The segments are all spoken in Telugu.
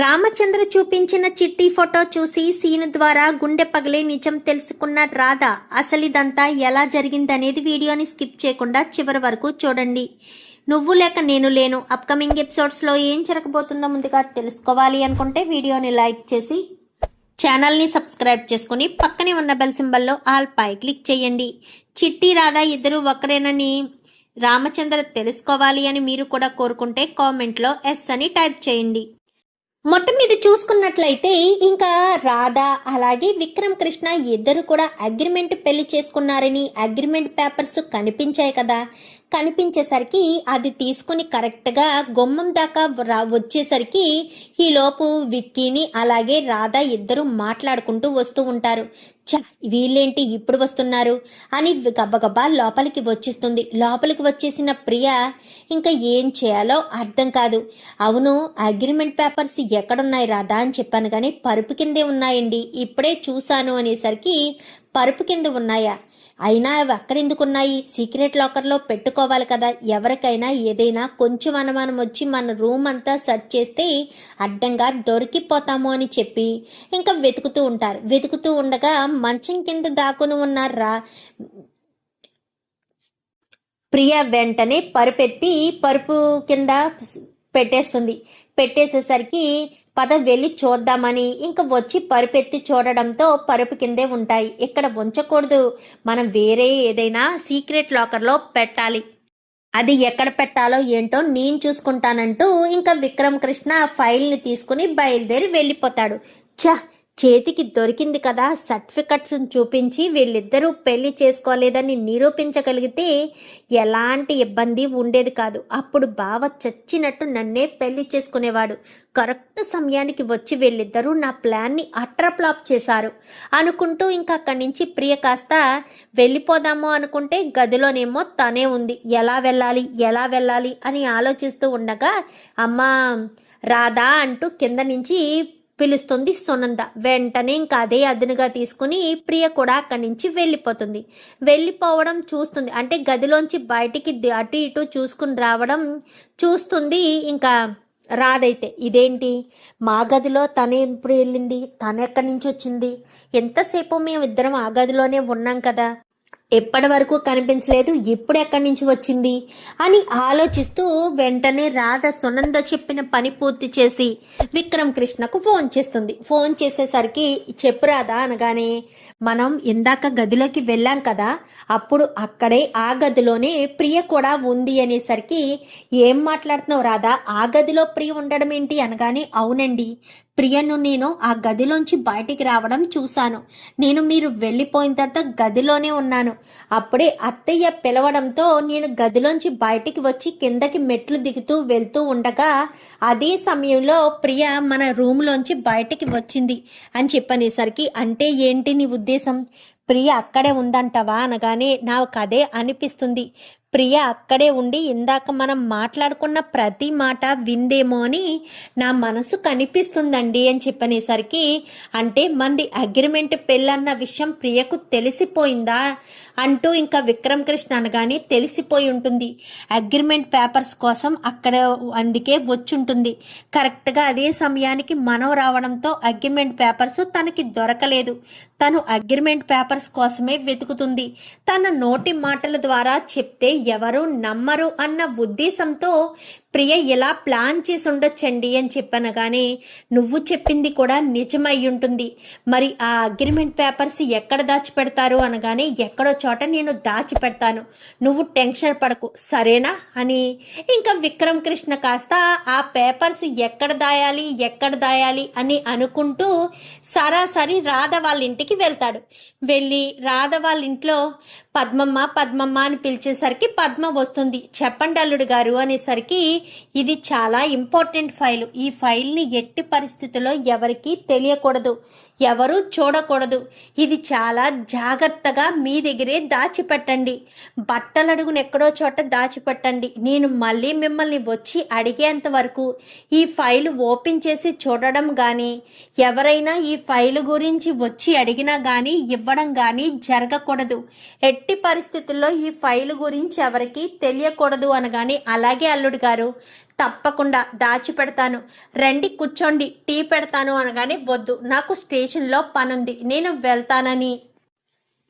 రామచంద్ర చూపించిన చిట్టి ఫోటో చూసి సీను ద్వారా గుండె పగిలే నిజం తెలుసుకున్న రాధ అసలిదంతా ఎలా జరిగిందనేది వీడియోని స్కిప్ చేయకుండా చివరి వరకు చూడండి. నువ్వు లేక నేను లేను అప్కమింగ్ ఎపిసోడ్స్లో ఏం జరగబోతుందో ముందుగా తెలుసుకోవాలి అనుకుంటే వీడియోని లైక్ చేసి ఛానల్ని సబ్స్క్రైబ్ చేసుకుని పక్కనే ఉన్న బెల్ సింబల్లో ఆల్ పై క్లిక్ చేయండి. చిట్టి రాధ ఇద్దరు ఒకరేనని రామచంద్ర తెలుసుకోవాలి అని మీరు కూడా కోరుకుంటే కామెంట్లో ఎస్ అని టైప్ చేయండి. మొత్తం మీద చూసుకున్నట్లయితే ఇంకా రాధ అలాగే విక్రమ్ కృష్ణ ఇద్దరు కూడా అగ్రిమెంట్ పెళ్లి చేసుకున్నారని అగ్రిమెంట్ పేపర్స్ కనిపించాయి కదా. కనిపించేసరికి అది తీసుకుని కరెక్ట్గా గుమ్మం దాకా వచ్చేసరికి ఈలోపు విక్కీని అలాగే రాధ ఇద్దరు మాట్లాడుకుంటూ వస్తూ ఉంటారు. వీళ్ళేంటి ఇప్పుడు వస్తున్నారు అని గబ్బగబ్బా లోపలికి వచ్చేస్తుంది. లోపలికి వచ్చేసిన ప్రియ ఇంకా ఏం చేయాలో అర్థం కాదు. అవును, అగ్రిమెంట్ పేపర్స్ ఎక్కడున్నాయి రాధా అని చెప్పాను కానీ పరుపు కిందే ఉన్నాయండి, ఇప్పుడే చూశాను అనేసరికి పరుపు కింద ఉన్నాయా? అయినా అవి అక్కడెందుకున్నాయి? సీక్రెట్ లాకర్లో పెట్టుకోవాలి కదా. ఎవరికైనా ఏదైనా కొంచెం అనుమానం వచ్చి మన రూమ్ అంతా సెర్చ్ చేస్తే అడ్డంగా దొరికిపోతాము అని చెప్పి ఇంకా వెతుకుతూ ఉంటారు. వెతుకుతూ ఉండగా మంచం కింద దాక్కుని ఉన్నారా ప్రియ వెంటనే పరుపెత్తి పరుపు కింద పెట్టేస్తుంది. పెట్టేసేసరికి పద వెళ్ళి చూద్దామని ఇంకా వచ్చి పరుపెత్తి చూడడంతో పరుపు కిందే ఉంటాయి. ఇక్కడ ఉంచకూడదు, మనం వేరే ఏదైనా సీక్రెట్ లాకర్లో పెట్టాలి, అది ఎక్కడ పెట్టాలో ఏంటో నేను చూసుకుంటానంటూ ఇంకా విక్రమ్ కృష్ణ ఫైల్ని తీసుకుని బయలుదేరి వెళ్ళిపోతాడు. చేతికి దొరికింది కదా, సర్టిఫికెట్స్ చూపించి వీళ్ళిద్దరూ పెళ్లి చేసుకోలేదని నిరూపించగలిగితే ఎలాంటి ఇబ్బంది ఉండేది కాదు. అప్పుడు బావ చచ్చినట్టు నన్నే పెళ్లి చేసుకునేవాడు. కరెక్ట్ సమయానికి వచ్చి వీళ్ళిద్దరూ నా ప్లాన్ని అట్రప్లాప్ చేశారు అనుకుంటూ ఇంకా అక్కడి నుంచి ప్రియ కాస్త వెళ్ళిపోదాము అనుకుంటే గదిలోనేమో తనే ఉంది. ఎలా వెళ్ళాలి అని ఆలోచిస్తూ ఉండగా అమ్మా రాధా అంటూ కింద నుంచి పిలుస్తుంది సునంద. వెంటనే ఇంకా అదే అదునుగా తీసుకుని ప్రియ కూడా అక్కడి నుంచి వెళ్ళిపోతుంది. వెళ్ళిపోవడం చూస్తుంది, అంటే గదిలోంచి బయటికి అటు ఇటు చూసుకుని రావడం చూస్తుంది. ఇంకా రాదైతే ఇదేంటి మా గదిలో తనే ఎప్పుడు వెళ్ళింది, తను ఎక్కడి నుంచి వచ్చింది, ఎంతసేపు మేము ఇద్దరం ఆ గదిలోనే ఉన్నాం కదా, ఎప్పటి వరకు కనిపించలేదు, ఇప్పుడు ఎక్కడి నుంచి వచ్చింది అని ఆలోచిస్తూ వెంటనే రాధ సునంద చెప్పిన పని పూర్తి చేసి విక్రమ్ కృష్ణకు ఫోన్ చేస్తుంది. ఫోన్ చేసేసరికి చెప్పు రాధా అనగానే మనం ఇందాక గదిలోకి వెళ్ళాం కదా, అప్పుడు అక్కడే ఆ గదిలోనే ప్రియ కూడా ఉంది అనేసరికి ఏం మాట్లాడుతున్నావు రాధా, ఆ గదిలో ప్రియ ఉండడం ఏంటి అనగానే అవునండి, ప్రియను నేను ఆ గదిలోంచి బయటికి రావడం చూశాను. నేను మీరు వెళ్ళిపోయిన తర్వాత గదిలోనే ఉన్నాను. అప్పుడే అత్తయ్య పిలవడంతో నేను గదిలోంచి బయటికి వచ్చి కిందకి మెట్లు దిగుతూ వెళ్తూ ఉండగా అదే సమయంలో ప్రియ మన రూమ్లోంచి బయటికి వచ్చింది అని చెప్పనేసరికి అంటే ఏంటి నీ ఉద్దేశం, ప్రియ అక్కడే ఉందంటవా అనగానే నాకు అదే అనిపిస్తుంది. ప్రియ అక్కడే ఉండి ఇందాక మనం మాట్లాడుకున్న ప్రతి మాట విందేమో అని నా మనసు కనిపిస్తుందండి అని చెప్పనేసరికి అంటే మంది అగ్రిమెంట్ పెళ్ళన్న విషయం ప్రియకు తెలిసిపోయిందా అంటూ ఇంకా విక్రమ్ కృష్ణ అనగానే తెలిసిపోయి ఉంటుంది. అగ్రిమెంట్ పేపర్స్ కోసం అక్కడ అందుకే వచ్చుంటుంది. కరెక్ట్గా అదే సమయానికి మనం రావడంతో అగ్రిమెంట్ పేపర్స్ తనకి దొరకలేదు. తను అగ్రిమెంట్ పేపర్స్ కోసమే వెతుకుతుంది. తన నోటి మాటల ద్వారా చెప్తే ఎవరు నమ్మరు అన్న ఉద్దేశంతో ప్రియ ఇలా ప్లాన్ చేసి ఉండొచ్చండి అని చెప్పనగానే నువ్వు చెప్పింది కూడా నిజమై ఉంటుంది. మరి ఆ అగ్రిమెంట్ పేపర్స్ ఎక్కడ దాచిపెడతారు అనగానే ఎక్కడో చోట నేను దాచిపెడతాను, నువ్వు టెన్షన్ పడకు సరేనా అని ఇంకా విక్రమ్ కృష్ణ కాస్త ఆ పేపర్స్ ఎక్కడ దాయాలి అని అనుకుంటూ సరాసరి రాధ వాళ్ళ ఇంటికి వెళ్తాడు. వెళ్ళి రాధ వాళ్ళ ఇంట్లో పద్మమ్మ అని పిలిచేసరికి పద్మ వస్తుంది. చెప్పండి అల్లుడు గారు అనేసరికి ఇది చాలా ఇంపార్టెంట్ ఫైలు, ఈ ఫైల్ని ఎట్టి పరిస్థితుల్లో ఎవరికి తెలియకూడదు, ఎవరు చూడకూడదు, ఇది చాలా జాగ్రత్తగా మీ దగ్గరే దాచిపెట్టండి, బట్టలడుగును ఎక్కడో చోట దాచిపెట్టండి, నేను మళ్ళీ మిమ్మల్ని వచ్చి అడిగేంత వరకు ఈ ఫైలు ఓపెన్ చేసి చూడడం కానీ ఎవరైనా ఈ ఫైలు గురించి వచ్చి అడిగినా కానీ ఇవ్వడం కానీ జరగకూడదు, ఎట్టి పరిస్థితుల్లో ఈ ఫైలు గురించి ఎవరికి తెలియకూడదు అనగానే అలాగే అల్లుడు గారు తప్పకుండా దాచిపెడతాను, రండి కూర్చోండి టీ పెడతాను అనగానే వద్దు, నాకు స్టేషన్లో పనుంది, నేను వెళ్తానని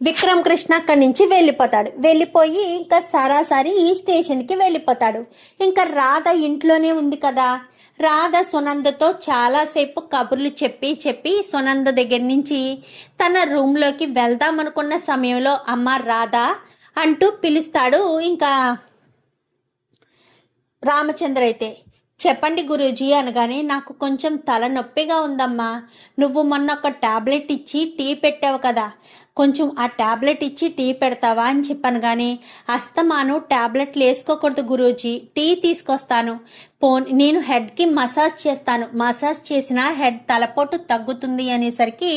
విక్రమ్ కృష్ణ అక్కడి నుంచి వెళ్ళిపోతాడు. వెళ్ళిపోయి ఇంకా సరాసరి ఈ స్టేషన్కి వెళ్ళిపోతాడు. ఇంకా రాధ ఇంట్లోనే ఉంది కదా. రాధ సునందతో చాలాసేపు కబుర్లు చెప్పి సునంద దగ్గర నుంచి తన రూమ్లోకి వెళ్దామనుకున్న సమయంలో అమ్మ రాధ అంటూ పిలుస్తాడు. ఇంకా రామచంద్ర అయితే చెప్పండి గురూజీ అనగానే, నాకు కొంచెం తలనొప్పిగా ఉందమ్మా, నువ్వు మొన్న ఒక టాబ్లెట్ ఇచ్చి టీ పెట్టావు కదా, కొంచెం ఆ టాబ్లెట్ ఇచ్చి టీ పెడతావా అని చెప్పాను. కానీ అస్తమాను టాబ్లెట్లు వేసుకోకూడదు గురూజీ, టీ తీసుకొస్తాను, నేను హెడ్కి మసాజ్ చేస్తాను, మసాజ్ చేసినా హెడ్ తలపోటు తగ్గుతుంది అనేసరికి,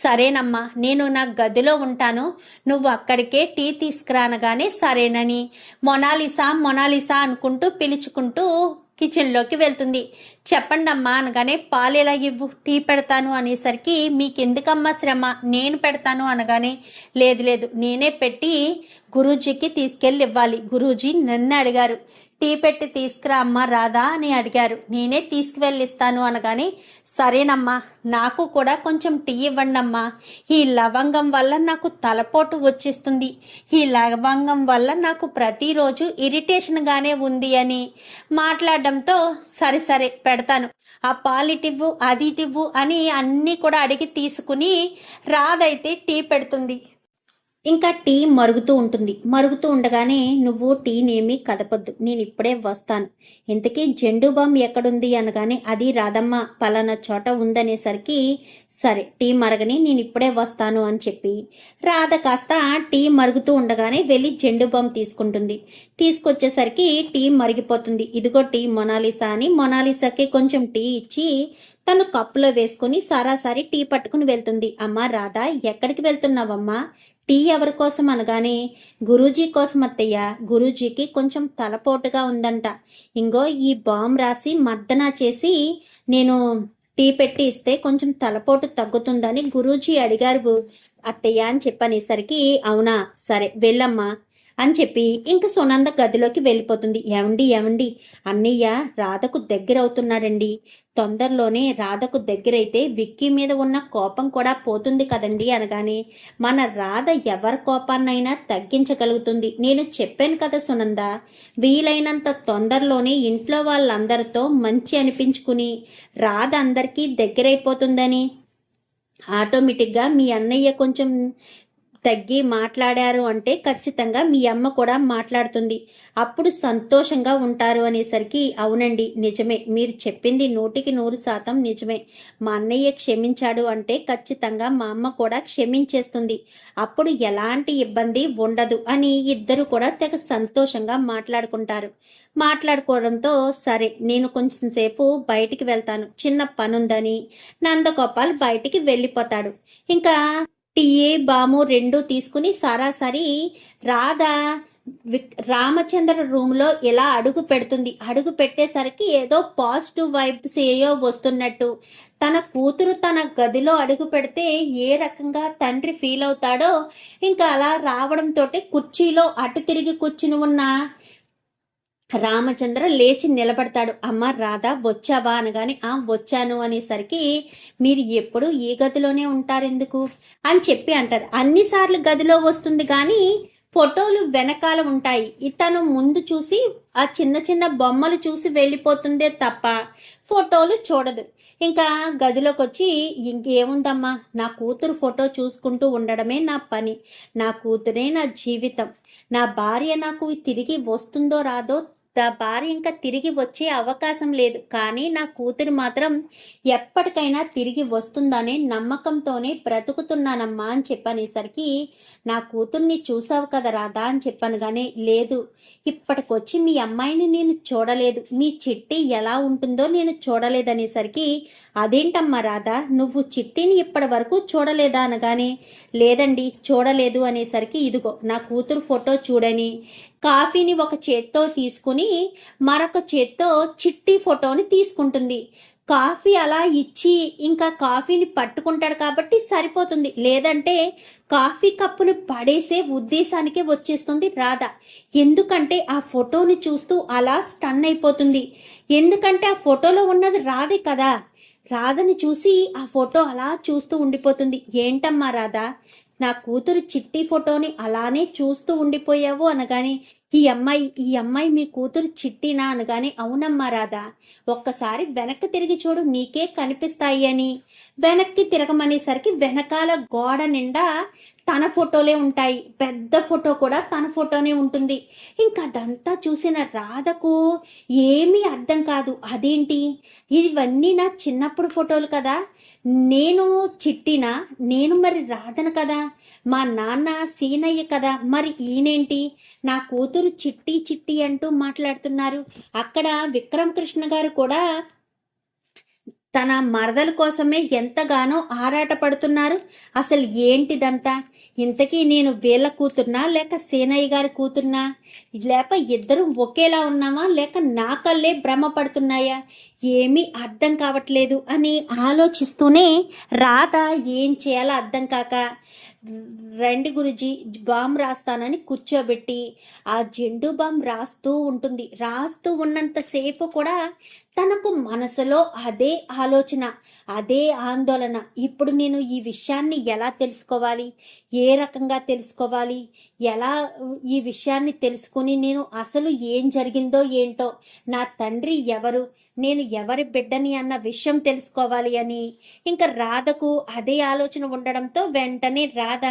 సరేనమ్మా నేను నా గదిలో ఉంటాను, నువ్వు అక్కడికే టీ తీసుకురానగానే సరేనని మొనాలిసా అనుకుంటూ పిలుచుకుంటూ కిచెన్లోకి వెళ్తుంది. చెప్పండి అమ్మా అనగానే, పాలు ఎలా ఇవ్వు, టీ పెడతాను అనేసరికి, మీకెందుకమ్మా శ్రమ, నేను పెడతాను అనగానే, లేదు నేనే పెట్టి గురూజీకి తీసుకెళ్ళి ఇవ్వాలి, గురూజీ నన్ను అడిగారు టీ పెట్టి తీసుకురా అమ్మా రాధా అని అడిగారు, నేనే తీసుకువెళ్ళిస్తాను అనగానే, సరేనమ్మా నాకు కూడా కొంచెం టీ ఇవ్వండి అమ్మా, ఈ లవంగం వల్ల నాకు తలపోటు వచ్చేస్తుంది, ఈ లవంగం వల్ల నాకు ప్రతిరోజు ఇరిటేషన్గానే ఉంది అని మాట్లాడడంతో, సరే పెడతాను, ఆ పాలిటివ్వు అది ఇటివ్వు అని అన్నీ కూడా అడిగి తీసుకుని రాధైతే టీ పెడుతుంది. ఇంకా టీ మరుగుతూ ఉండగానే, నువ్వు టీనేమీ కదపొద్దు, నేను ఇప్పుడే వస్తాను, ఇంతకీ జెండు బామ్ ఎక్కడుంది అనగానే, అది రాధమ్మ పలానా చోట ఉందనేసరికి, సరే టీ మరగని నేను ఇప్పుడే వస్తాను అని చెప్పి రాధ కాస్త టీ మరుగుతూ ఉండగానే వెళ్ళి జెండు బామ్ తీసుకుంటుంది. తీసుకొచ్చేసరికి టీ మరిగిపోతుంది. ఇదిగో టీ మొనాలిసా అని మొనాలిసాకి కొంచెం టీ ఇచ్చి తను కప్పులో వేసుకుని సరాసరి టీ పట్టుకుని వెళ్తుంది. అమ్మా రాధ ఎక్కడికి వెళ్తున్నావమ్మా, టీ ఎవరి కోసం అనగానే, గురూజీ కోసం అత్తయ్య, గురూజీకి కొంచెం తలపోటుగా ఉందంట, ఇంగో ఈ బామ్ రాసి మర్దన చేసి నేను టీ పెట్టి ఇస్తే కొంచెం తలపోటు తగ్గుతుందని గురూజీ అడిగారు అత్తయ్య అని చెప్పనేసరికి, అవునా సరే వెళ్ళమ్మా అని చెప్పి ఇంక సునంద గదిలోకి వెళ్ళిపోతుంది. ఏమండి అన్నయ్య రాధకు దగ్గరవుతున్నాడండి, తొందరలోనే రాధకు దగ్గరైతే విక్కీ మీద ఉన్న కోపం కూడా పోతుంది కదండి అనగానే, మన రాధ ఎవరి కోపాన్నైనా తగ్గించగలుగుతుంది, నేను చెప్పాను కదా సునంద, వీలైనంత తొందరలోనే ఇంట్లో వాళ్ళందరితో మంచి అనిపించుకుని రాధ అందరికీ దగ్గరైపోతుందని, ఆటోమేటిక్గా మీ అన్నయ్య కొంచెం తగ్గి మాట్లాడారు అంటే ఖచ్చితంగా మీ అమ్మ కూడా మాట్లాడుతుంది, అప్పుడు సంతోషంగా ఉంటారు అనేసరికి, అవునండి నిజమే, మీరు చెప్పింది 100% నిజమే, మా అన్నయ్య క్షమించాడు అంటే ఖచ్చితంగా మా అమ్మ కూడా క్షమించేస్తుంది, అప్పుడు ఎలాంటి ఇబ్బంది ఉండదు అని ఇద్దరు కూడా తెగ సంతోషంగా మాట్లాడుకుంటారు. మాట్లాడుకోవడంతో, సరే నేను కొంచెం సేపు బయటికి వెళ్తాను, చిన్న పనుందని నందగోపాల్ బయటికి వెళ్ళిపోతాడు. ఇంకా టీ బాము రెండు తీసుకుని సరాసరి రాధ రామచంద్ర రూమ్లో ఎలా అడుగు పెడుతుంది. అడుగు పెట్టేసరికి ఏదో పాజిటివ్ వైబ్స్ ఏయో వస్తున్నట్టు, తన కూతురు తన గదిలో అడుగు పెడితే ఏ రకంగా తండ్రి ఫీల్ అవుతాడో ఇంకా అలా రావడంతో కుర్చీలో అటు తిరిగి కూర్చుని ఉన్న రామచంద్ర లేచి నిలబడతాడు. అమ్మ రాధ వచ్చావా అనగానే, వచ్చాను అనేసరికి, మీరు ఎప్పుడు ఈ గదిలోనే ఉంటారెందుకు అని చెప్పి అంటారు. అన్నిసార్లు గదిలో వస్తుంది కానీ ఫోటోలు వెనకాల ఉంటాయి, ఇతను ముందు చూసి ఆ చిన్న బొమ్మలు చూసి వెళ్ళిపోతుందే తప్ప ఫోటోలు చూడదు. ఇంకా గదిలోకి వచ్చి, ఇంకేముందమ్మా, నా కూతురు ఫోటో చూసుకుంటూ ఉండడమే నా పని, నా కూతురే నా జీవితం, నా భార్య నాకు తిరిగి వస్తుందో రాదో, నా భార్య ఇంకా తిరిగి వచ్చే అవకాశం లేదు, కానీ నా కూతురు మాత్రం ఎప్పటికైనా తిరిగి వస్తుందనే నమ్మకంతోనే బ్రతుకుతున్నానమ్మా అని చెప్పనేసరికి, నా కూతుర్ని చూసావు కదా రాధా అని చెప్పాను. కానీ లేదు, ఇప్పటికొచ్చి మీ అమ్మాయిని నేను చూడలేదు, మీ చిట్టి ఎలా ఉంటుందో నేను చూడలేదనేసరికి, అదేంటమ్మా రాధా, నువ్వు చిట్టిని ఇప్పటి వరకు చూడలేదా అనగానే, లేదండి చూడలేదు అనేసరికి, ఇదిగో నా కూతురు ఫోటో చూడని కాఫీని ఒక చేత్తో తీసుకుని మరొక చేత్తో చిట్టి ఫోటోని తీసుకుంటుంది. కాఫీ అలా ఇచ్చి ఇంకా కాఫీని పట్టుకుంటాడు కాబట్టి సరిపోతుంది. లేదంటే కాఫీ కప్పును పడేసే ఉద్దేశానికే వచ్చేస్తుంది రాధ. ఎందుకంటే ఆ ఫోటోని చూస్తూ అలా స్టన్ అయిపోతుంది. ఎందుకంటే ఆ ఫోటోలో ఉన్నది రాధే కదా. రాధని చూసి ఆ ఫోటో అలా చూస్తూ ఉండిపోతుంది. ఏంటమ్మా రాధ, నా కూతురు చిట్టి ఫోటోని అలానే చూస్తూ ఉండిపోయావు అనగాని, ఈ అమ్మాయి మీ కూతురు చిట్టినా అనగానే, అవునమ్మా రాధా, ఒక్కసారి వెనక్కి తిరిగి చూడు నీకే కనిపిస్తాయి అని వెనక్కి తిరగమనేసరికి వెనకాల గోడ నిండా తన ఫోటోలే ఉంటాయి. పెద్ద ఫోటో కూడా తన ఫోటోనే ఉంటుంది. ఇంకా అదంతా చూసిన రాధకు ఏమీ అర్థం కాదు. అదేంటి, ఇవన్నీ నా చిన్నప్పుడు ఫోటోలు కదా, నేను చిట్టినా, నేను మరి రాధను కదా, మా నాన్న సీనయ్య కదా, మరి ఈయనేంటి నా కూతురు చిట్టి చిట్టి అంటూ మాట్లాడుతున్నారు. అక్కడ విక్రమ్ కృష్ణ గారు కూడా తన మరదల కోసమే ఎంతగానో ఆరాట పడుతున్నారు. అసలు ఏంటిదంతా, ఇంతకీ నేను వీళ్ళ కూతుర్నా లేక సీనయ్య గారి కూతుర్నా, లేక ఇద్దరు ఒకేలా ఉన్నామా లేక నా కళ్ళే భ్రమ పడుతున్నాయా, ఏమీ అర్థం కావట్లేదు అని ఆలోచిస్తూనే రాధ ఏం చేయాలో అర్థం కాక, రండి గురుజీ బాంబ్ రాస్తానని కూర్చోబెట్టి ఆ జెండు బాంబ్ రాస్తూ ఉంటుంది. రాస్తూ ఉన్నంతసేపు కూడా తనకు మనసులో అదే ఆలోచన, అదే ఆందోళన. ఇప్పుడు నేను ఈ విషయాన్ని ఎలా తెలుసుకోవాలి, ఏ రకంగా తెలుసుకోవాలి, ఎలా ఈ విషయాన్ని తెలుసుకుని నేను అసలు ఏం జరిగిందో ఏంటో, నా తండ్రి ఎవరు, నేను ఎవరి బిడ్డని అన్న విషయం తెలుసుకోవాలి అని ఇంకా రాధకు అదే ఆలోచన ఉండడంతో వెంటనే రాధ,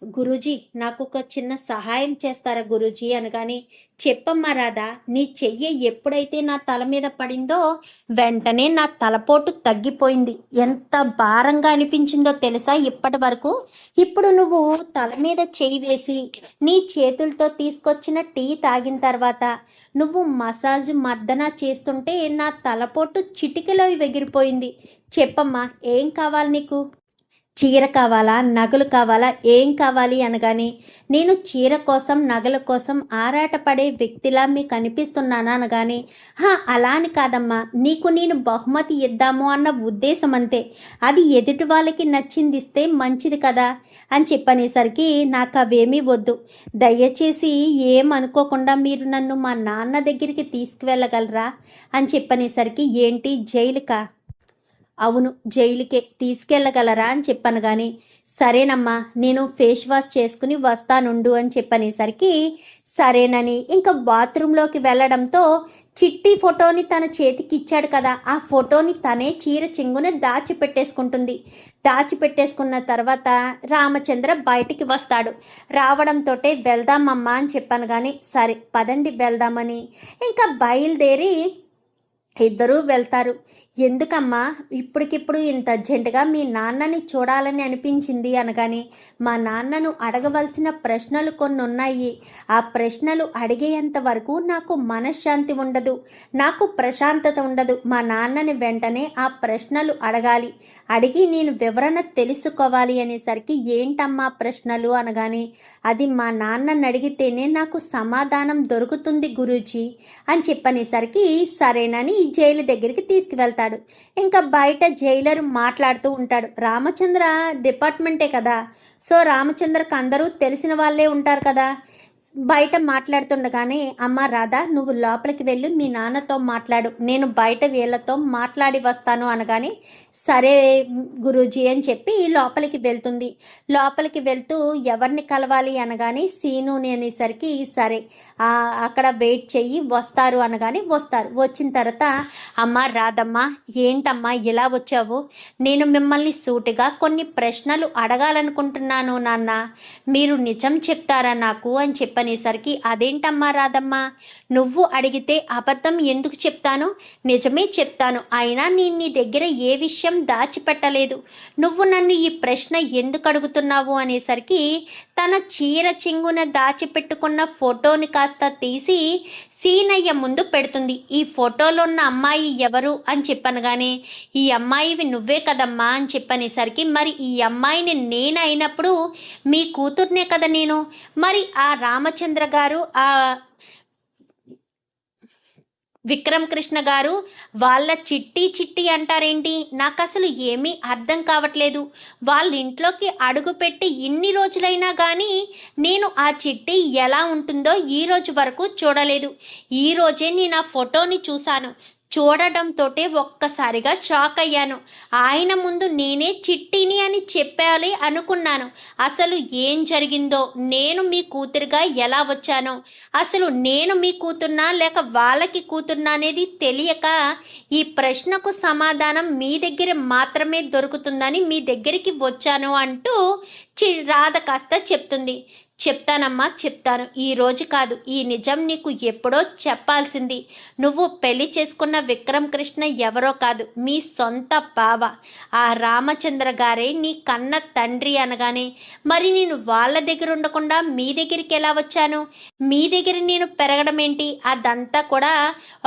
గురూజీ నాకు ఒక చిన్న సహాయం చేస్తారా గురూజీ అనగానే, చెప్పమ్మా రాధా, నీ చెయ్యి ఎప్పుడైతే నా తల మీద పడిందో వెంటనే నా తలపోటు తగ్గిపోయింది. ఎంత భారంగా అనిపించిందో తెలుసా ఇప్పటి వరకు. ఇప్పుడు నువ్వు తల మీద చెయ్యి వేసి నీ చేతులతో తీసుకొచ్చిన టీ తాగిన తర్వాత నువ్వు మసాజ్ మర్దన చేస్తుంటే నా తలపోటు చిటికెలో ఎగిరిపోయింది. చెప్పమ్మా, ఏం కావాలి నీకు, చీర కావాలా, నగలు కావాలా, ఏం కావాలి అనగానే, నేను చీర కోసం నగల కోసం ఆరాటపడే వ్యక్తిలా మీకు అనిపిస్తున్నానా అనగానే, అలా అని కాదమ్మా, నీకు నేను బహుమతి ఇద్దాము అన్న ఉద్దేశం అంతే, అది ఎదుటి వాళ్ళకి నచ్చింది ఇస్తే మంచిది కదా అని చెప్పనేసరికి, నాకు అవేమీ వద్దు, దయచేసి ఏమనుకోకుండా మీరు నన్ను మా నాన్న దగ్గరికి తీసుకువెళ్ళగలరా అని చెప్పనేసరికి, ఏంటి జైలుకా, అవును జైలుకే తీసుకెళ్ళగలరా అని చెప్పాను. కానీ సరేనమ్మా, నేను ఫేస్ వాష్ చేసుకుని వస్తానుండు అని చెప్పనేసరికి సరేనని ఇంకా బాత్రూంలోకి వెళ్ళడంతో చిట్టి ఫోటోని తన చేతికి ఇచ్చాడు కదా, ఆ ఫోటోని తనే చీర చెంగున దాచిపెట్టేసుకుంటుంది. దాచిపెట్టేసుకున్న తర్వాత రామచంద్ర బయటికి వస్తాడు. రావడంతో వెళ్దామమ్మా అని చెప్పాను. కానీ సరే పదండి వెళ్దామని ఇంకా బయలుదేరి ఇద్దరూ వెళ్తారు. ఎందుకమ్మా ఇప్పటికిప్పుడు ఇంత అర్జెంటుగా మీ నాన్నని చూడాలని అనిపించింది అనగానే, మా నాన్నను అడగవలసిన ప్రశ్నలు కొన్ని ఉన్నాయి, ఆ ప్రశ్నలు అడిగేంత వరకు నాకు మనశ్శాంతి ఉండదు, నాకు ప్రశాంతత ఉండదు. మా నాన్నని వెంటనే ఆ ప్రశ్నలు అడగాలి, అడిగి నేను వివరణ తెలుసుకోవాలి అనేసరికి, ఏంటమ్మా ప్రశ్నలు అనగానే, అది మా నాన్నని అడిగితేనే నాకు సమాధానం దొరుకుతుంది గురూజీ అని చెప్పనేసరికి సరేనని జైలు దగ్గరికి తీసుకువెళ్తాడు. ఇంకా బయట జైలర్ మాట్లాడుతూ ఉంటాడు. రామచంద్ర డిపార్ట్మెంటే కదా, సో రామచంద్రకు అందరూ తెలిసిన వాళ్ళే ఉంటారు కదా. బయట మాట్లాడుతుండగానే, అమ్మ రాధా, నువ్వు లోపలికి వెళ్ళి మీ నాన్నతో మాట్లాడు, నేను బయట వీళ్ళతో మాట్లాడి వస్తాను అనగానే, సరే గురూజీ అని చెప్పి లోపలికి వెళ్తుంది. లోపలికి వెళ్తూ ఎవరిని కలవాలి అనగానే సీనుని అనేసరికి, సరే అక్కడ వెయిట్ చెయ్యి వస్తారు అనగానే వస్తారు. వచ్చిన తర్వాత, అమ్మ రాధమ్మ, ఏంటమ్మా ఇలా వచ్చావు, నేను మిమ్మల్ని సూటిగా కొన్ని ప్రశ్నలు అడగాలనుకుంటున్నాను నాన్న, మీరు నిజం చెప్తారా నాకు అని చెప్పనేసరికి, అదేంటమ్మా రాధమ్మ, నువ్వు అడిగితే అబద్ధం ఎందుకు చెప్తాను, నిజమే చెప్తాను, అయినా నేను నీ దగ్గర ఏ విషయం దాచిపెట్టలేదు, నువ్వు నన్ను ఈ ప్రశ్న ఎందుకు అడుగుతున్నావు అనేసరికి, తన చీర చెంగున దాచిపెట్టుకున్న ఫోటోని కాస్త తీసి సీనయ్య ముందు పెడుతుంది. ఈ ఫోటోలో ఉన్న అమ్మాయి ఎవరు అని చెప్పనగానే, ఈ అమ్మాయివి నువ్వే కదమ్మా అని చెప్పనేసరికి, మరి ఈ అమ్మాయిని నేను అయినప్పుడు మీ కూతుర్నే కదా నేను, మరి ఆ రామచంద్ర గారు ఆ విక్రమ్ కృష్ణ గారు, వాళ్ళ చిట్టి చిట్టి అంటారేంటి? నాకు అసలు ఏమీ అర్థం కావట్లేదు. వాళ్ళ ఇంట్లోకి అడుగుపెట్టి ఇన్ని రోజులైనా కానీ నేను ఆ చిట్టి ఎలా ఉంటుందో ఈ రోజు వరకు చూడలేదు. ఈ రోజే నేను ఆ ఫోటోని చూశాను. చూడడంతో ఒక్కసారిగా షాక్ అయ్యాను. ఆయన ముందు నేనే చిట్టిని అని చెప్పాలి అనుకున్నాను. అసలు ఏం జరిగిందో, నేను మీ కూతురుగా ఎలా వచ్చానో, అసలు నేను మీ కూతుర్నా లేక వాళ్ళకి కూతుర్నా అనేది తెలియక ఈ ప్రశ్నకు సమాధానం మీ దగ్గర మాత్రమే దొరుకుతుందని మీ దగ్గరికి వచ్చాను అంటూ రాధ కాస్త చెప్తుంది. చెప్తానమ్మా, చెప్తాను. ఈ రోజు కాదు, ఈ నిజం నీకు ఎప్పుడో చెప్పాల్సింది. నువ్వు పెళ్లి చేసుకున్న విక్రమ్ కృష్ణ ఎవరో కాదు, మీ సొంత బావ. ఆ రామచంద్ర గారే నీ కన్న తండ్రి అనగానే మరి నేను వాళ్ళ దగ్గర ఉండకుండా మీ దగ్గరికి ఎలా వచ్చాను? మీ దగ్గర నేను పెరగడం ఏంటి? అదంతా కూడా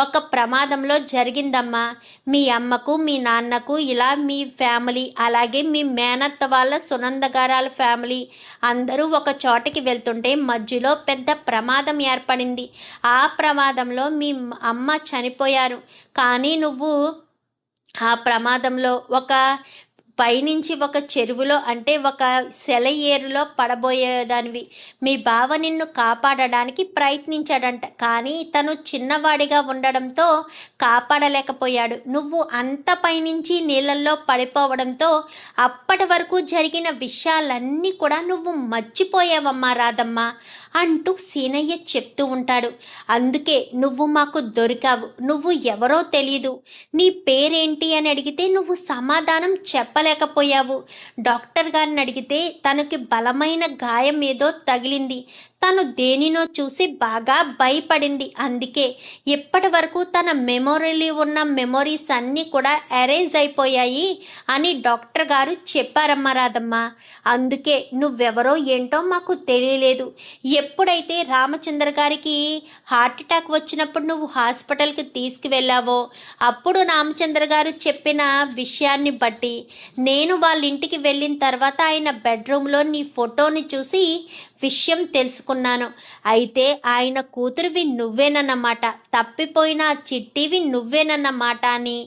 ఒక ప్రమాదంలో జరిగిందమ్మా. మీ అమ్మకు మీ నాన్నకు ఇలా మీ ఫ్యామిలీ, అలాగే మీ మేనత్త వాళ్ళ సునంద గారాల ఫ్యామిలీ అందరూ ఒక చోటకి వెళ్తుంటే మధ్యలో పెద్ద ప్రమాదం ఏర్పడింది. ఆ ప్రమాదంలో మీ అమ్మ చనిపోయారు. కానీ నువ్వు ఆ ప్రమాదంలో పైనుంచి ఒక చెరువులో, అంటే ఒక సెలయేరులో పడబోయేదానివి. మీ బావ నిన్ను కాపాడడానికి ప్రయత్నించాడంట, కానీ తను చిన్నవాడిగా ఉండడంతో కాపాడలేకపోయాడు. నువ్వు అంత పైనుంచి నీళ్ళల్లో పడిపోవడంతో అప్పటి వరకు జరిగిన విషయాలన్నీ కూడా నువ్వు మర్చిపోయావమ్మా రాధమ్మ అంటూ సీనయ్య చెప్తూ ఉంటాడు. అందుకే నువ్వు మాకు దొరికావు. నువ్వు ఎవరో తెలీదు, నీ పేరేంటి అని అడిగితే నువ్వు సమాధానం చెప్పలేకపోయావు. డాక్టర్ గారిని అడిగితే తనకి బలమైన గాయం ఏదో తగిలింది, తను దేనినో చూసి బాగా భయపడింది. అందుకే ఇప్పటి వరకు తన మెమొరీలో ఉన్న మెమొరీస్ అన్నీ కూడా ఎరేజ్ అయిపోయాయి అని డాక్టర్ గారు చెప్పారమ్మా రాధమ్మ. అందుకే నువ్వెవరో ఏంటో మాకు తెలియలేదు. ఎప్పుడైతే రామచంద్ర గారికి హార్ట్ అటాక్ వచ్చినప్పుడు నువ్వు హాస్పిటల్కి తీసుకువెళ్ళావో అప్పుడు రామచంద్ర గారు చెప్పిన విషయాన్ని బట్టి నేను వాళ్ళ ఇంటికి వెళ్ళిన తర్వాత ఆయన బెడ్రూమ్లో నీ ఫోటోని చూసి విషయం తెలుసుకున్నాను. అయితే ఆయన కూతురువి నువ్వేనన్నమాట, తప్పిపోయిన చిట్టివి నువ్వేనన్నమాట అని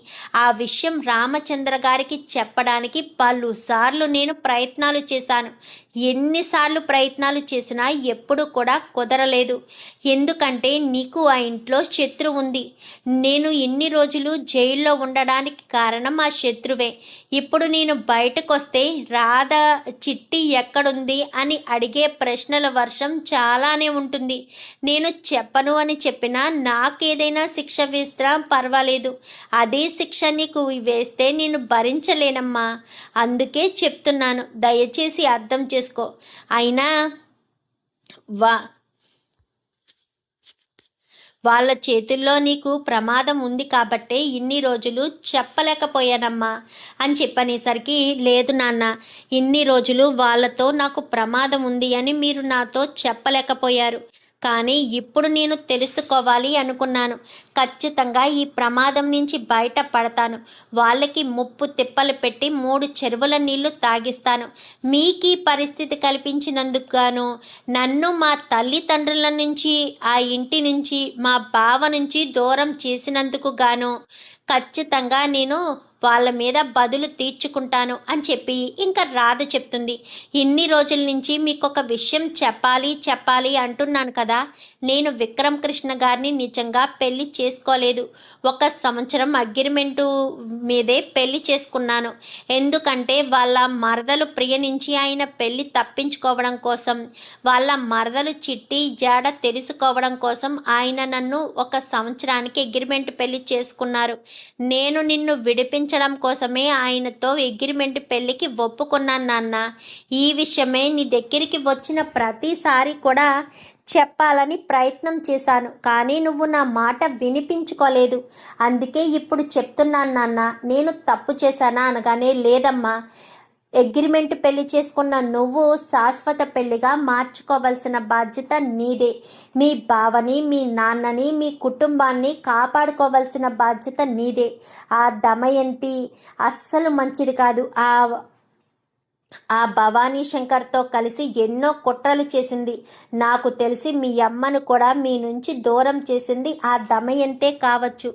ఆ విషయం రామచంద్ర గారికి చెప్పడానికి పలుసార్లు నేను ప్రయత్నాలు చేశాను. ఎన్నిసార్లు ప్రయత్నాలు చేసినా ఎప్పుడు కూడా కుదరలేదు. ఎందుకంటే నీకు ఆ ఇంట్లో శత్రువు ఉంది. నేను ఇన్ని రోజులు జైల్లో ఉండడానికి కారణం ఆ శత్రువే. ఇప్పుడు నేను బయటకు వస్తే రాధ చిట్టి ఎక్కడుంది అని అడిగే ప్రశ్నల వర్షం చాలానే ఉంటుంది. నేను చెప్పను అని చెప్పినా నాకేదైనా శిక్ష వేస్తా పర్వాలేదు, అదే శిక్ష నీకు వేస్తే నేను భరించలేనమ్మా. అందుకే చెప్తున్నాను, దయచేసి అర్థం చేసుకో. అయినా వాళ్ళ చేతుల్లో నీకు ప్రమాదం ఉంది కాబట్టే ఇన్ని రోజులు చెప్పలేకపోయానమ్మా అని చెప్పనేసరికి, లేదు నాన్న, ఇన్ని రోజులు వాళ్ళతో నాకు ప్రమాదం ఉంది అని మీరు నాతో చెప్పలేకపోయారు. కానీ ఇప్పుడు నేను తెలుసుకోవాలి అనుకున్నాను. ఖచ్చితంగా ఈ ప్రమాదం నుంచి బయటపడతాను. వాళ్ళకి ముప్పు తిప్పలు పెట్టి 3 చెరువుల నీళ్లు తాగిస్తాను. మీకు ఈ పరిస్థితి కల్పించినందుకు గాను, నన్ను మా తల్లిదండ్రుల నుంచి, ఆ ఇంటి నుంచి, మా బావ నుంచి దూరం చేసినందుకు గాను ఖచ్చితంగా నేను వాళ్ళ మీద బదులు తీర్చుకుంటాను అని చెప్పి ఇంకా రాధ చెప్తుంది. ఇన్ని రోజుల నుంచి మీకు ఒక విషయం చెప్పాలి అంటున్నాను కదా, నేను విక్రమ్ కృష్ణ గారిని నిజంగా పెళ్లి చేసుకోలేదు. 1 సంవత్సరం అగ్రిమెంటు మీదే పెళ్లి చేసుకున్నాను. ఎందుకంటే వాళ్ళ మరదలు ప్రియ నుంచి ఆయన పెళ్లి తప్పించుకోవడం కోసం, వాళ్ళ మరదలు చిట్టి జాడ తెలుసుకోవడం కోసం ఆయన నన్ను 1 సంవత్సరానికి అగ్రిమెంట్ పెళ్లి చేసుకున్నారు. నేను నిన్ను విడిపించడం కోసమే ఆయనతో అగ్రిమెంట్ పెళ్లికి ఒప్పుకున్నాను నాన్న. ఈ విషయమే నీ దగ్గరికి వచ్చిన ప్రతిసారి కూడా చెప్పాలని ప్రయత్నం చేశాను, కానీ నువ్వు నా మాట వినిపించుకోలేదు. అందుకే ఇప్పుడు చెప్తున్నాను నాన్న, నేను తప్పు చేశానా అనగానే, లేదమ్మా, అగ్రిమెంట్ పెళ్లి చేసుకున్న నువ్వు శాశ్వత పెళ్లిగా మార్చుకోవాల్సిన బాధ్యత నీదే. మీ బావని, మీ నాన్నని, మీ కుటుంబాన్ని కాపాడుకోవాల్సిన బాధ్యత నీదే. ఆ దమయంతి అస్సలు మంచిది కాదు. ఆ భవానీ శంకర్తో కలిసి ఎన్నో కుట్రలు చేసింది. నాకు తెలిసి మీ అమ్మను కూడా మీ నుంచి దూరం చేసింది ఆ దమయంతే కావచ్చు.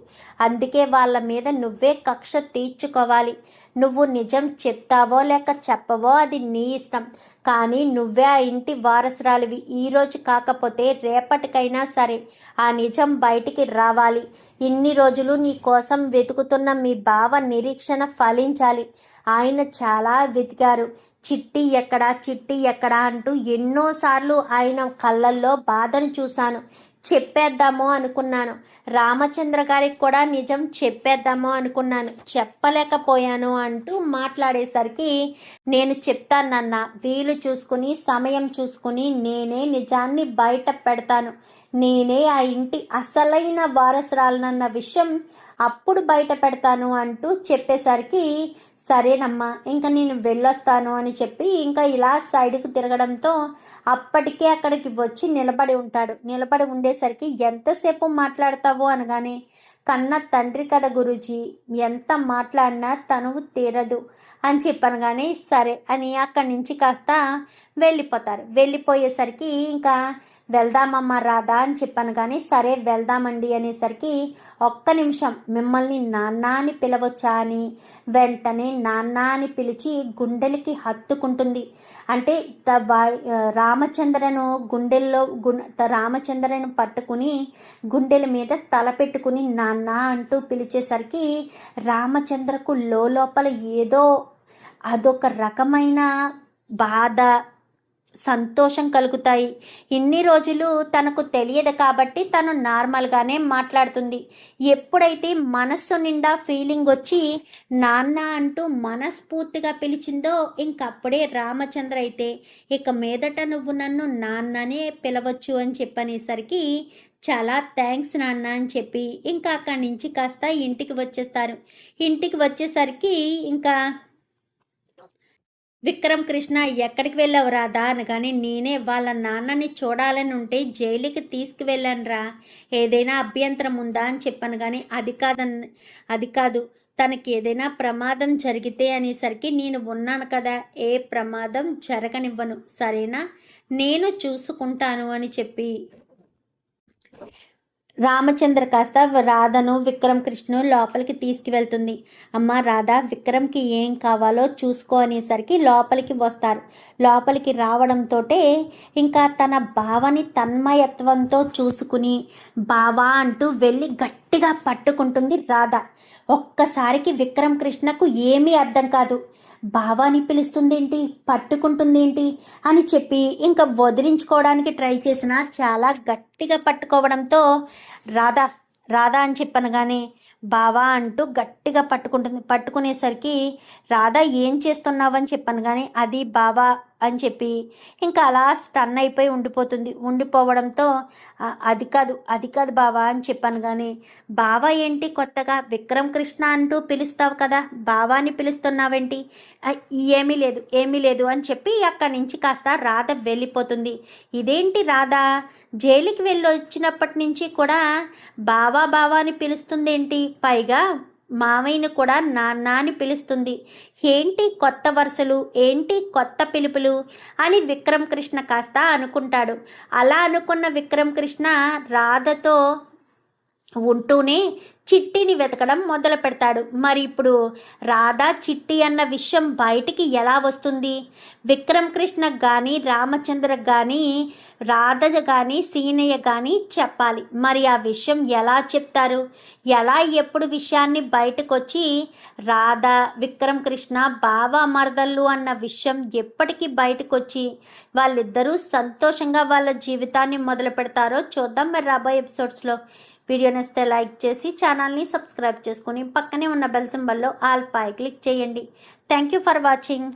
అందుకే వాళ్ళ మీద నువ్వే కక్ష తీర్చుకోవాలి. నువ్వు నిజం చెప్తావో లేక చెప్పవో అది నీ ఇష్టం. కానీ నువ్వే ఆ ఇంటి వారసురాలివి. ఈరోజు కాకపోతే రేపటికైనా సరే ఆ నిజం బయటికి రావాలి. ఇన్ని రోజులు నీ కోసం వెతుకుతున్న మీ బావ నిరీక్షణ ఫలించాలి. ఆయన చాలా వెతికారు. చిట్టి ఎక్కడా, చిట్టి ఎక్కడా అంటూ ఎన్నోసార్లు ఆయన కళ్ళల్లో బాధను చూశాను. చెప్పేద్దామో అనుకున్నాను. రామచంద్ర గారికి కూడా నిజం చెప్పేద్దామో అనుకున్నాను, చెప్పలేకపోయాను అంటూ మాట్లాడేసరికి, నేను చెప్తానన్న వీలు చూసుకుని సమయం చూసుకుని నేనే నిజాన్ని బయట పెడతాను. నేనే ఆ ఇంటి అసలైన వారసురాలనన్న విషయం అప్పుడు బయట పెడతాను అంటూ చెప్పేసరికి, సరేనమ్మా ఇంకా నేను వెళ్ళొస్తాను అని చెప్పి ఇంకా ఇలా సైడ్కు తిరగడంతో అప్పటికే అక్కడికి వచ్చి నిలబడి ఉంటాడు. నిలబడి ఉండేసరికి ఎంతసేపు మాట్లాడతావు అనగానే, కన్న తండ్రి కదా గురూజీ, ఎంత మాట్లాడినా తనువు తీరదు అని చెప్పాను. కానీ సరే అని అక్కడి నుంచి కాస్త వెళ్ళిపోతారు. వెళ్ళిపోయేసరికి ఇంకా వెళ్దామమ్మా రాధా అని చెప్పాను. కానీ సరే వెళ్దామండి అనేసరికి, ఒక్క నిమిషం మిమ్మల్ని నాన్న అని పిలవచ్చా అని వెంటనే నాన్న అని పిలిచి గుండెలకి హత్తుకుంటుంది. అంటే రామచంద్రను గుండెల్లో రామచంద్రను పట్టుకుని గుండెల మీద తల పెట్టుకుని నాన్న అంటూ పిలిచేసరికి రామచంద్రకు లోపల ఏదో అదొక రకమైన బాధ, సంతోషం కలుగుతాయి. ఇన్ని రోజులు తనకు తెలియదు కాబట్టి తను నార్మల్గానే మాట్లాడుతుంది. ఎప్పుడైతే మనస్సు నిండా ఫీలింగ్ వచ్చి నాన్న అంటూ మనస్ఫూర్తిగా పిలిచిందో ఇంకప్పుడే రామచంద్ర అయితే ఇక మీదట నువ్వు నన్ను నాన్ననే పిలవచ్చు అని చెప్పనేసరికి, చాలా థ్యాంక్స్ నాన్న అని చెప్పి ఇంకా అక్కడి నుంచి కాస్త ఇంటికి వచ్చేస్తారు. ఇంటికి వచ్చేసరికి ఇంకా విక్రమ్ కృష్ణ, ఎక్కడికి వెళ్ళావు రాదా అనగానే, నేనే వాళ్ళ నాన్నని చూడాలని ఉంటే జైలుకి తీసుకువెళ్ళాను రా, ఏదైనా అభ్యంతరం ఉందా అని చెప్పాను. కానీ అది కాదు తనకి ఏదైనా ప్రమాదం జరిగితే అనేసరికి, నేను ఉన్నాను కదా, ఏ ప్రమాదం జరగనివ్వను సరేనా, నేను చూసుకుంటాను అని చెప్పి రామచంద్ర కాస్త రాధను విక్రమ్ కృష్ణ లోపలికి తీసుకువెళ్తుంది. అమ్మ రాధ, విక్రమ్కి ఏం కావాలో చూసుకో అనేసరికి లోపలికి వస్తారు. లోపలికి రావడంతో ఇంకా తన భావని తన్మయత్వంతో చూసుకుని బావా అంటూ వెళ్ళి గట్టిగా పట్టుకుంటుంది రాధ. ఒక్కసారికి విక్రమ్ కృష్ణకు ఏమీ అర్థం కాదు. బావాని పిలుస్తుందేంటి, పట్టుకుంటుందేంటి అని చెప్పి ఇంకా వదిలించుకోవడానికి ట్రై చేసినా చాలా గట్టిగా పట్టుకోవడంతో రాధా రాధా అని చెప్పనగానే బావా అంటూ గట్టిగా పట్టుకునేసరికి రాధా ఏం చేస్తున్నావని చెప్పాను. కానీ అది బావా అని చెప్పి ఇంకా అలా స్టన్ అయిపోయి ఉండిపోవడంతో అది కాదు బావా అని చెప్పాను. కానీ బావా ఏంటి కొత్తగా విక్రమ్ కృష్ణ అంటూ పిలుస్తావు కదా, బావాని పిలుస్తున్నావేంటి, ఏమీ లేదు అని చెప్పి అక్కడి నుంచి కాస్త రాధ వెళ్ళిపోతుంది. ఇదేంటి రాధ జైలుకి వెళ్ళొచ్చినప్పటి నుంచి కూడా బావా అని పిలుస్తుందేంటి, పైగా మామయ్యను కూడా నాన్న అని పిలుస్తుంది, ఏంటి కొత్త వరుసలు, ఏంటి కొత్త పిలుపులు అని విక్రమ్ కృష్ణ కాస్త అనుకుంటాడు. అలా అనుకున్న విక్రమ్ కృష్ణ రాధతో ఉంటూనే చిట్టిని వెతకడం మొదలు పెడతాడు. మరి ఇప్పుడు రాధా చిట్టి అన్న విషయం బయటికి ఎలా వస్తుంది? విక్రమ్ కృష్ణ కానీ రామచంద్ర కానీ రాధ కానీ సీనయ్య కానీ చెప్పాలి. మరి ఆ విషయం ఎలా చెప్తారు? ఎలా ఎప్పుడు విషయాన్ని బయటకు వచ్చి రాధ విక్రమ్ కృష్ణ బావా మరదళ్ళు అన్న విషయం ఎప్పటికీ బయటకు వచ్చి వాళ్ళిద్దరూ సంతోషంగా వాళ్ళ జీవితాన్ని మొదలు పెడతారో చూద్దాం మరి రాబోయే ఎపిసోడ్స్లో. వీడియో నచ్చితే లైక్ చేసి ఛానల్ని సబ్స్క్రైబ్ చేసుకుని పక్కనే ఉన్న బెల్ సింబల్లో ఆల్ పై క్లిక్ చేయండి. Thank you for watching.